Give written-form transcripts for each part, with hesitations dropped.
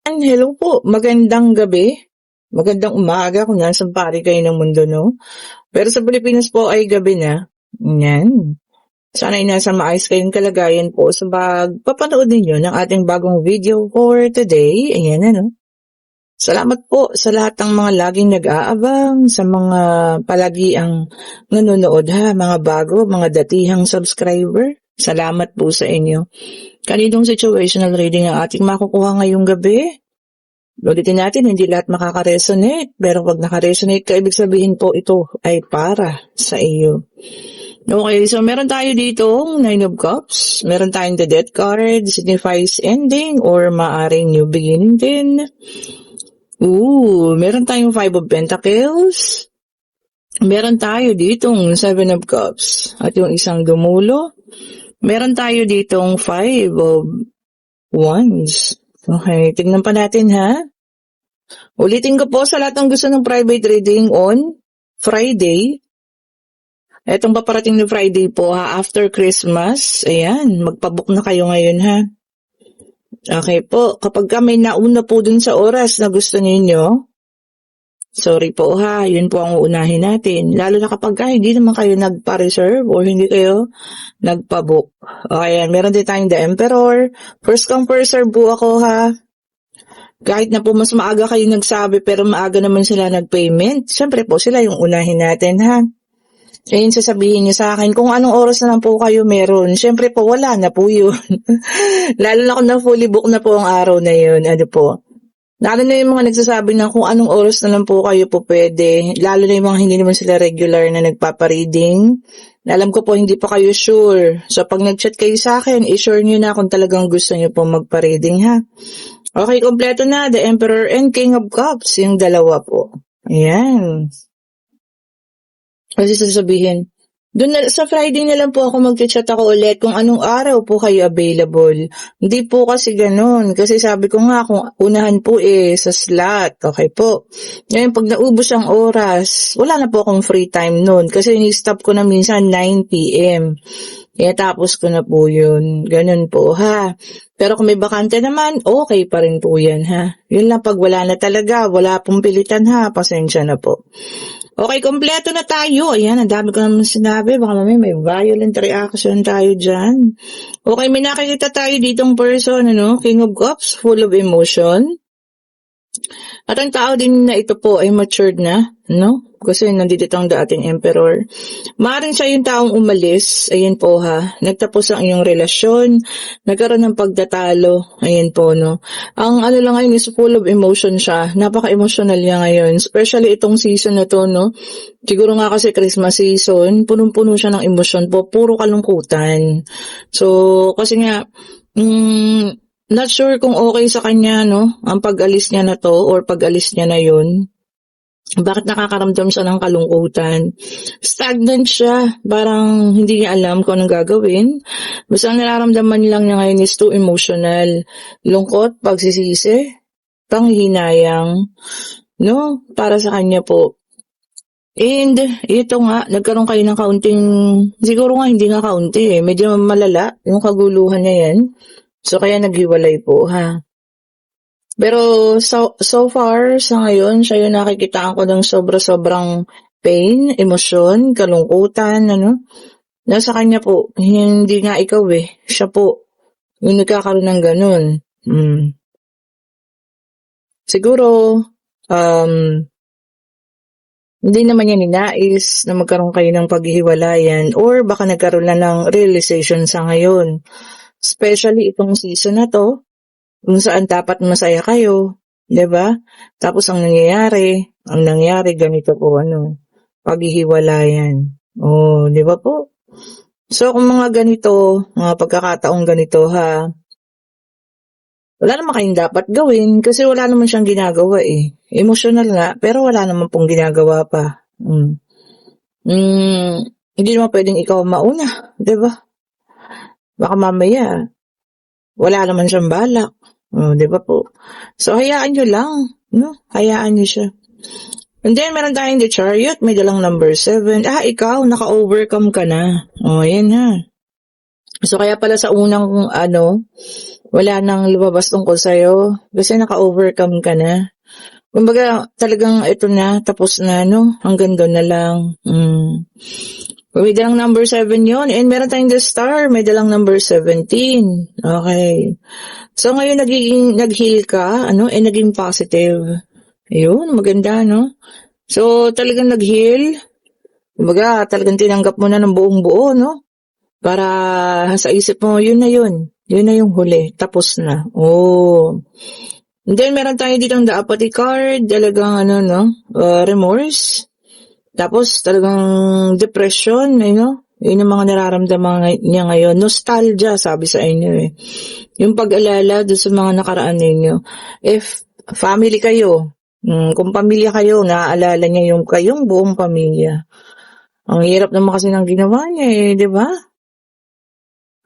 Hello po, magandang gabi, magandang umaga kung nasaan panig kayo ng mundo 'no. Pero sa Pilipinas po ay gabi na, yan. Sana'y nasa maayos kayong kalagayan po sa pagpapanood ninyo ng ating bagong video for today, ayan ano. Salamat po sa lahat ng mga laging nag-aabang, sa mga palagiang nanonood ha, mga bago, mga datihang subscriber. Salamat po sa inyo. Kaninong situational reading ang ating makukuha ngayong gabi? Ulitin natin, hindi lahat makaka-resonate, pero pag naka-resonate ka, ibig sabihin po ito ay para sa iyo. Okay, so meron tayo ditong Nine of Cups, meron tayong the Death card, signifies ending or maaring new beginning din. Meron tayong Five of Pentacles, meron tayo ditong Seven of Cups, at yung isang dumulo, meron tayo ditong Five of Wands. Okay, tignan pa natin ha. Ulitin ko po sa lahat ng gusto ng private reading on Friday. Etong paparating na Friday po ha, after Christmas. Ayan, magpabook na kayo ngayon ha. Okay po, kapag may nauna po dun sa oras na gusto ninyo, sorry po ha, yun po ang uunahin natin. Lalo na kapag hindi naman kayo nagpa-reserve or hindi kayo nagpa-book. Okay, meron din tayong the Emperor. First come first serve po ako ha. Kahit na po mas maaga kayo nagsabi pero maaga naman sila nag-payment, syempre po sila yung unahin natin ha. Ayun, sasabihin niyo sa akin kung anong oras na lang po kayo meron. Syempre po wala na po yun. Lalo na kung na fully book na po ang araw na yun. Ano po. Lalo na yung mga nagsasabi na kung anong oras na lang po kayo po pwede. Lalo na yung mga hindi naman sila regular na nagpapareading. Alam ko po hindi pa kayo sure. So pag nag-chat kayo sa akin, i-sure nyo na kung talagang gusto nyo po magpa-reading ha. Okay, kompleto na. The Emperor and King of Cups. Yung dalawa po. Ayan. Kasi sasabihin, doon na, sa Friday na lang po ako mag-chat ako ulit kung anong araw po kayo available. Hindi po kasi ganun. Kasi sabi ko nga, kung unahan po sa slot. Okay po. Ngayon, pag naubos ang oras, wala na po akong free time noon. Kasi ni-stop ko na minsan 9 p.m. Kaya tapos ko na po yun. Ganun po ha. Pero kung may bakante naman, okay pa rin po yan ha. Yun lang pag wala na talaga, wala pong pilitan ha. Pasensya na po. Okay, kompleto na tayo. Ayan, ang dami ko naman sinabi. Baka may violent reaction tayo dyan. Okay, may nakikita tayo ditong person, King of Cups, full of emotion. At ang tao din na ito po ay matured na, Kasi nandito ang dating emperor. Maaaring siya yung taong umalis, ayan po ha, nagtapos ang iyong relasyon, nagkaroon ng pagtatalo, ayan po Ang lang ngayon is full of emotion siya, napaka-emotional niya ngayon, especially itong season na to, Siguro nga kasi Christmas season, punong-puno siya ng emosyon po, puro kalungkutan. So, kasi nga, not sure kung okay sa kanya, ang pag-alis niya na to or pag-alis niya na yun. Bakit nakakaramdam siya ng kalungkutan? Stagnant siya. Parang hindi niya alam kung anong gagawin. Basta ang nararamdaman lang niya ngayon is too emotional. Lungkot, pagsisisi, panghihinayang, para sa kanya po. And ito nga, nagkaroon kayo ng kaunting, siguro nga hindi nga kaunti medyo malala yung kaguluhan niya yan. So kaya naghiwalay po ha. Pero so far, sa ngayon, siya yung nakikitaan ko ng sobra-sobrang pain, emosyon, kalungkutan, Nasa kanya po, hindi nga ikaw siya po, yung nagkakaroon ng ganun. Siguro, hindi naman niya ninais na magkaroon kayo ng paghihiwalayan or baka nagkaroon na ng realization sa ngayon. Especially itong season na to, kung saan dapat masaya kayo, 'di ba? Tapos ang nangyayari ganito po paghihiwalayan. 'di ba po? So kung mga ganito, mga pagkakataong ganito ha, wala naman kayong dapat gawin kasi wala naman siyang ginagawa Emotional nga, pero wala naman pong ginagawa pa. Hindi naman pwedeng ikaw mauna, 'di ba? Baka mamaya wala naman siyang balak. 'Di ba po? So, hayaan nyo lang, Hayaan nyo siya. And then, meron tayong the Chariot, may dalang number 7. Ikaw, naka-overcome ka na. Yan ha. So, kaya pala sa unang, Wala nang lumabas tungkol sa'yo kasi naka-overcome ka na. Kumbaga talagang ito na, tapos na 'no, hanggang dun na lang. May dalang number 7 yon and meron tayong the star, may dalang number 17. Okay. So ngayon nag-heal ka, naging positive. Ayun, maganda, no? So talagang nag-heal. Kumbaga talagang tinanggap mo na ng buong buo, no? Para sa isip mo, yun na yun. Yun na yung huli. Tapos na. Oh. And then, meron tayo ditong the apathy card. Talagang, remorse. Tapos, talagang depression, Yun yung mga nararamdaman niya ngayon. Nostalgia, sabi sa inyo eh. Yung pag-alala doon sa mga nakaraan ninyo. If family kayo, kung pamilya kayo, naaalala niya yung kayong buong pamilya. Ang hirap naman kasi ng ginawa niya eh, di ba?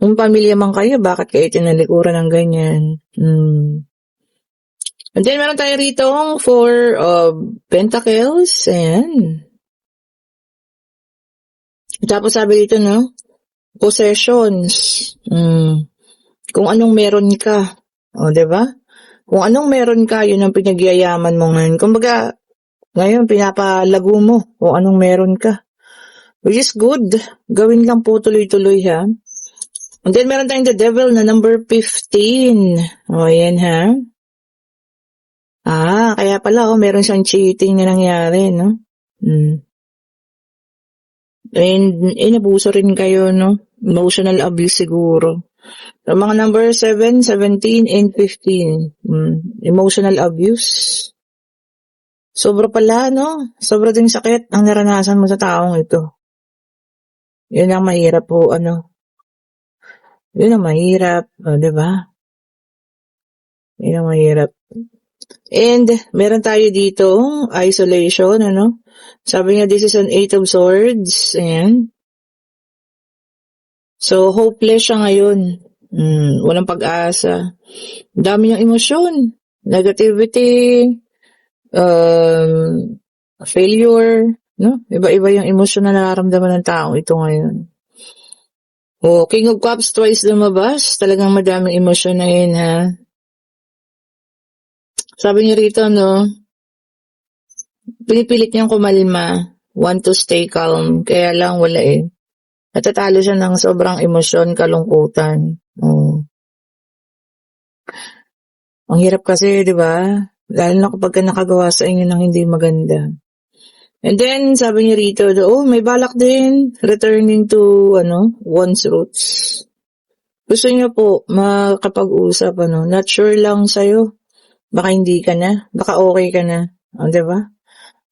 Kung pamilya man kayo, bakit kayo tinalikuran ng ganyan? And then, meron tayo rito 4 pentacles. Ayan. Tapos sabi dito, no? Possessions. Kung anong meron ka. O, diba? Kung anong meron ka, yun ang pinagyayaman mo ngayon. Kumbaga, ngayon, pinapalago mo kung anong meron ka. Which is good. Gawin lang po tuloy-tuloy, ha? And then, meron tayong the devil na number 15. O, yan, ha? Kaya pala, meron siyang cheating na nangyari, no? And, inabuso rin kayo, no? Emotional abuse siguro. So, mga number 7, 17, and 15. Emotional abuse. Sobra pala, no? Sobra ding sakit ang naranasan mo sa taong ito. Yun ang mahirap po, Yun ang mahirap, diba? Yun ang mahirap. And, meron tayo dito, isolation, Sabi niya, this is an 8 of swords. Ayan. So, hopeless siya ngayon. Walang pag-asa. Dami niyang emosyon. Negativity, failure, no? Iba-iba yung emosyon na nararamdaman ng tao ito ngayon. King of Cups twice lumabas. Talagang madaming emosyon na yun, ha? Sabi niya rito, pinipilit niyang kumalma. Want to stay calm. Kaya lang wala eh. Natatalo siya ng sobrang emosyon, kalungkutan. Ang hirap kasi, di ba? Lalo na kapag nakagawa sa inyo ng hindi maganda. And then, sabi niya rito, may balak din, returning to, one's roots. Gusto niya po makapag-usap, not sure lang sa'yo. Baka hindi ka na, baka okay ka na. Di ba?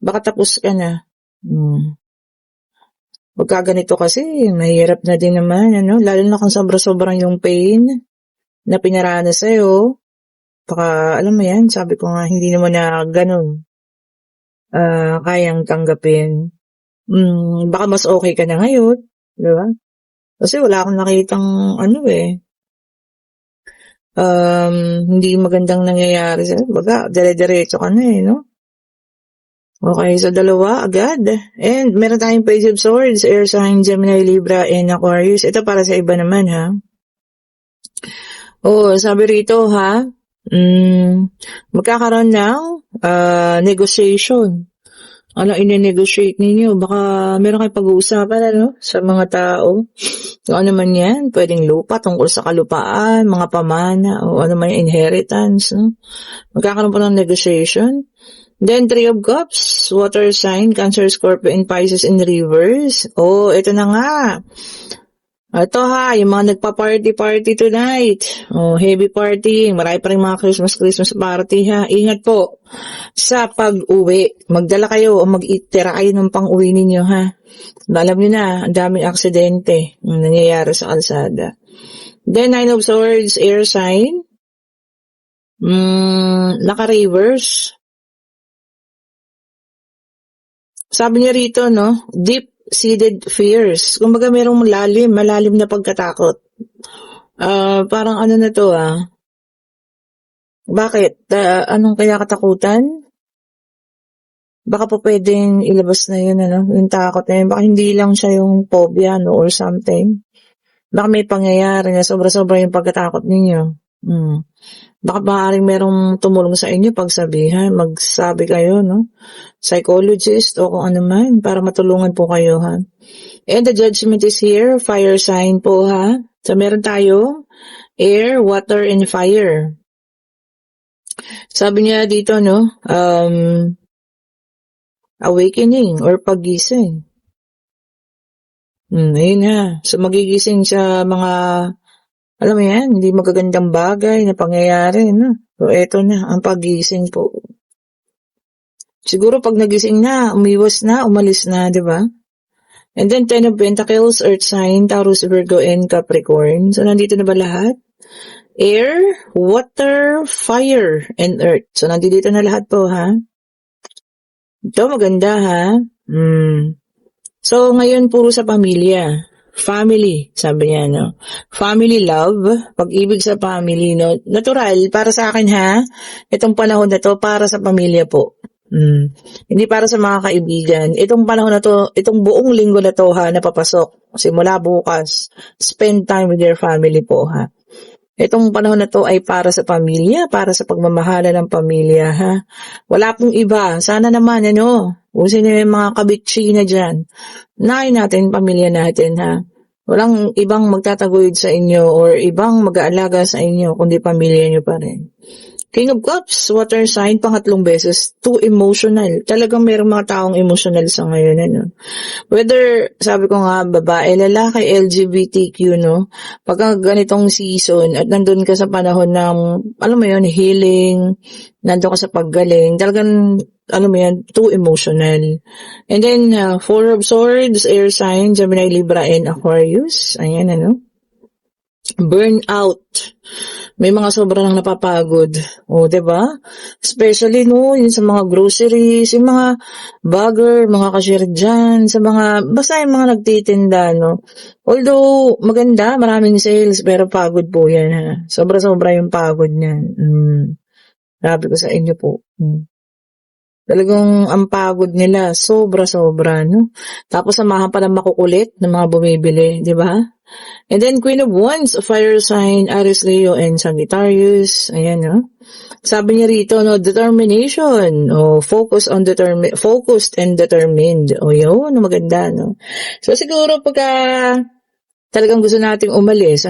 Baka tapos ka na. Pagka ganito kasi, mahirap na din naman, Lalo na kung sobra-sobrang yung pain na pinaranas sa'yo. Baka, alam mo yan, sabi ko nga, hindi naman na ganun kayang tanggapin. Baka mas okay ka na ngayon, di ba? Kasi wala akong nakitang, hindi magandang nangyayari sa'yo. Baga, dire-diretso ka na no? Okay, so 2 agad. And meron tayong Page of Swords, Air Sign, Gemini, Libra, and Aquarius. Ito para sa iba naman, ha? Sabi rito, ha? Magkakaroon ng negotiation. Ano ine-negotiate ninyo? Baka meron kayong pag-uusapan, sa mga tao. So, ano man yan? Pwedeng lupa, tungkol sa kalupaan, mga pamana, o ano man yung inheritance, Magkakaroon po ng negotiation. Then, 3 of Cups, water sign, Cancer, Scorpio, and Pisces in reverse. Ito na nga. Ito ha, yung mga nagpa-party tonight. Heavy party. Marami pa rin mga Christmas party ha. Ingat po sa pag-uwi. Magdala kayo o mag-itira kayo ng pang-uwi ninyo ha. Alam nyo na, ang daming aksidente nangyayari sa kalsada. Then, 9 of Swords, air sign. Naka-reverse. Sabi niya rito, deep-seated fears. Kumbaga merong malalim na pagkatakot. Parang na to, Bakit? Anong kaya katakutan? Baka po pwedeng ilabas na yun, yung takot na yun. Baka hindi lang siya yung phobia, or something. Baka may pangyayari na sobra-sobra yung pagkatakot ninyo. Baka maaaring merong tumulong sa inyo pagsabihan, magsabi kayo, no? Psychologist o kung ano man para matulungan po kayo, ha? And the judgment is here, fire sign po, ha? So meron tayo air, water, and fire. Sabi niya dito, no? Awakening or paggising. Ayun ha. So magigising sa mga, alam mo yan, hindi magagandang bagay na pangyayari, no? So eto na, ang paggising po. Siguro pag nagising na, umiwas na, umalis na, di ba? And then 10 of Pentacles, Earth sign, Taurus, Virgo, and Capricorn. So nandito na ba lahat? Air, water, fire, and earth. So nandito na lahat po, ha? Ito maganda, ha? So, ngayon puro sa pamilya. Family, sabi niya, no? Family love, pag-ibig sa family, no? Natural, para sa akin, ha? Itong panahon na to, para sa pamilya po. Hindi para sa mga kaibigan. Itong panahon na to, itong buong linggo na to, ha, napapasok. Simula bukas, spend time with your family po, ha? Itong panahon na to ay para sa pamilya, para sa pagmamahala ng pamilya, ha? Wala pong iba. Sana naman, usin niyo yung mga kabitsi na dyan. Unahin natin, pamilya natin, ha? Walang ibang magtataguyod sa inyo or ibang mag-aalaga sa inyo, kundi pamilya niyo pa rin. King of Cups, water sign, pangatlong beses, too emotional. Talagang mayroong mga taong emotional sa ngayon, Whether, sabi ko nga, babae, lalaki, LGBTQ, no? Pagka ganitong season at nandun ka sa panahon ng, alam mo yun, healing, nandun ka sa paggaling, talagang, alam mo yan, too emotional. And then, Four of Swords, air sign, Gemini, Libra, and Aquarius. Ayan, burnout. May mga sobra nang napapagod. O, diba? Especially, yun sa mga groceries, yung mga bagger, mga cashier dyan, sa mga, basta yung mga nagtitinda, Although, maganda, maraming sales, pero pagod po yan, ha? Sobra-sobra yung pagod niyan. Sabi ko sa inyo po. Talagang ang pagod nila, sobra-sobra, Tapos samahan pa ng makukulit ng mga bumibili, di ba? And then Queen of Wands, fire sign, Aries, Leo, and Sagittarius. Ayan, Sabi niya rito, determination, focused and determined. Yun, maganda, So siguro pagka talagang gusto nating umalis,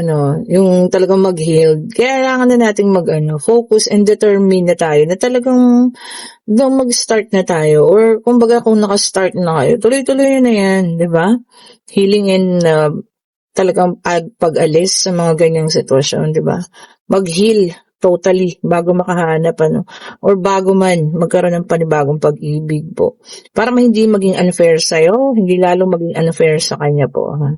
yung talagang mag-heal, kailangan na nating focus and determine na tayo, na talagang mag-start na tayo, or kumbaga kung naka-start na kayo, tuloy-tuloy na yan, di ba? Healing and talagang pag-alis sa mga ganyang sitwasyon, di ba? Mag-heal totally bago makahanap, or bago man magkaroon ng panibagong pag-ibig po. Para hindi maging unfair sa'yo, hindi lalo maging unfair sa kanya po, ha?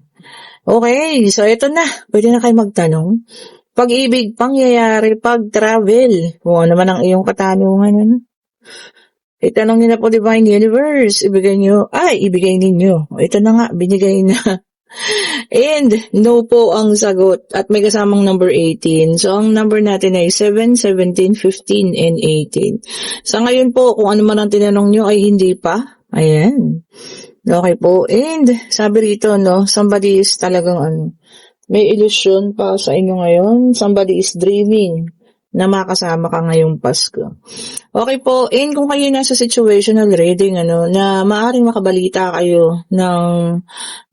Okay, so ito na. Pwede na kayo magtanong. Pag-ibig, pangyayari, pag-travel. Kung ano man ang iyong katanungan, Itanong niyo na po, Divine Universe. Ibigay ninyo. Ito na nga, binigay na. And, no po ang sagot. At may kasamang number 18. So, ang number natin ay 7, 17, 15, and 18. Sa ngayon po, kung ano man ang tinanong nyo ay hindi pa. Ayan. Okay po. And, sabi rito, somebody is talagang may illusion pa sa inyo ngayon. Somebody is dreaming na makasama ka ngayong Pasko. Okay po. And kung kayo nasa situational reading, na maaring makabalita kayo ng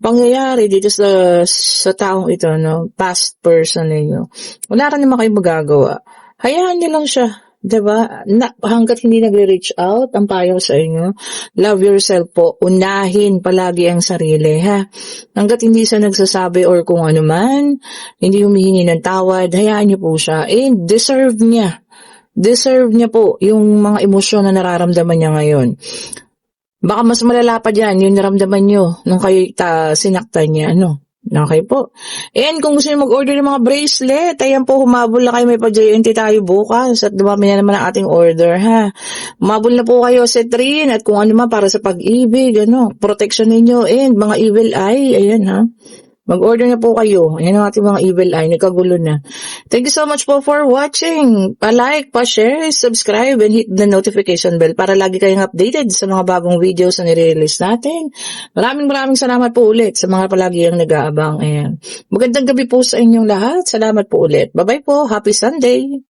pangyayari dito sa taong ito, past person ninyo. Wala rin naman kayo magagawa. Hayaan niyo lang siya. Diba? Hanggat hindi nagre-reach out, ang payo sa inyo, love yourself po. Unahin palagi ang sarili, ha? Hanggat hindi siya nagsasabi or kung ano man, hindi humihingi ng tawad, hayaan niyo po siya. And deserve niya. Deserve niya po yung mga emosyon na nararamdaman niya ngayon. Baka mas malala pa dyan yung naramdaman niyo nung kayo sinaktan niya, Okay po. And kung gusto niyo mag-order ng mga bracelet, ayan po, humabol na kayo, may pa-JNT tayo bukas at dumami na naman ang ating order, ha. Humabol na po kayo sa Trin at kung ano man para sa pag-ibig, protection ninyo and mga evil eye, ayan, ha. Mag-order na po kayo. Ayan ang ating mga evil eye. Nagkagulo na. Thank you so much po for watching. Pa-like, pa-share, subscribe, and hit the notification bell para lagi kayong updated sa mga bagong videos na nire-release natin. Maraming salamat po ulit sa mga palagi ang nag-aabang. Ayan. Magandang gabi po sa inyong lahat. Salamat po ulit. Bye-bye po. Happy Sunday.